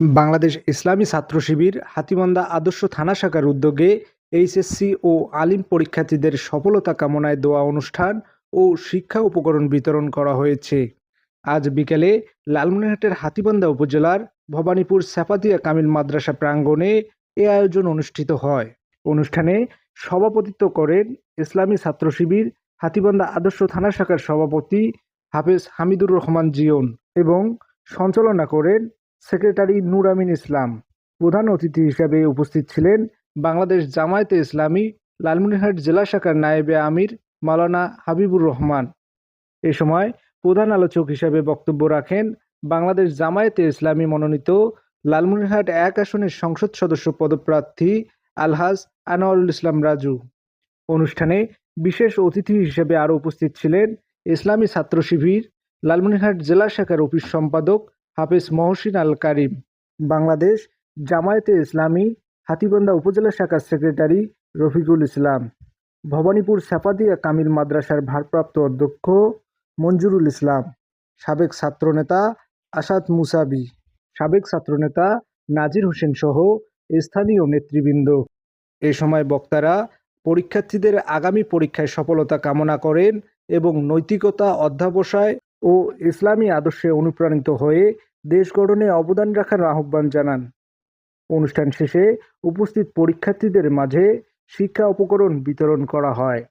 বাংলাদেশ ইসলামী ছাত্র শিবির হাতীবান্ধা আদর্শ থানা শাখার উদ্যোগে এইচএসসি ও আলিম পরীক্ষার্থীদের সফলতা কামনায় দোয়া অনুষ্ঠান ও শিক্ষা উপকরণ বিতরণ করা হয়েছে। আজ বিকেলে লালমনিরহাটের হাতীবান্ধা উপজেলার ভবানীপুর সাফাতিয়া কামিল মাদ্রাসা প্রাঙ্গণে এ আয়োজন অনুষ্ঠিত হয়। অনুষ্ঠানে সভাপতিত্ব করেন ইসলামী ছাত্র শিবির হাতীবান্ধা আদর্শ থানা শাখার সভাপতি হাফেজ হামিদুর রহমান জিয়ন এবং সঞ্চালনা করেন সেক্রেটারি নূর আমিন ইসলাম। প্রধান অতিথি হিসেবে উপস্থিত ছিলেন বাংলাদেশ জামায়াতে ইসলামী লালমনিরহাট জেলা শাখার নায়েবে আমির মাওলানা হাবিবুর রহমান। এ সময় প্রধান আলোচক হিসেবে বক্তব্য রাখেন বাংলাদেশ জামায়াতে ইসলামী মনোনীত লালমনিরহাট ১ আসনের সংসদ সদস্য পদপ্রার্থী আলহাজ আনোয়ারুল ইসলাম রাজু। অনুষ্ঠানে বিশেষ অতিথি হিসেবে আরও উপস্থিত ছিলেন ইসলামী ছাত্র শিবির লালমনিরহাট জেলা শাখার অফিস সম্পাদক হাফেজ মহসিন আল কারিম, বাংলাদেশ জামায়াতে ইসলামী হাতীবান্ধা উপজেলা শাখার সেক্রেটারি রফিকুল ইসলাম, ভবানীপুর সাফাতিয়া কামিল মাদ্রাসার ভারপ্রাপ্ত অধ্যক্ষ মঞ্জুরুল ইসলাম, সাবেক ছাত্রনেতা আসাদ মুসাবি, সাবেক ছাত্রনেতা নাজির হোসেন সহ স্থানীয় নেতৃবৃন্দ। এ সময় বক্তারা পরীক্ষার্থীদের আগামী পরীক্ষায় সফলতা কামনা করেন এবং নৈতিকতা, অধ্যবসায় ও ইসলামী আদর্শে অনুপ্রাণিত হয়ে দেশ গঠনে অবদান রাখার আহ্বান জানান। অনুষ্ঠান শেষে উপস্থিত পরীক্ষার্থীদের মাঝে শিক্ষা উপকরণ বিতরণ করা হয়।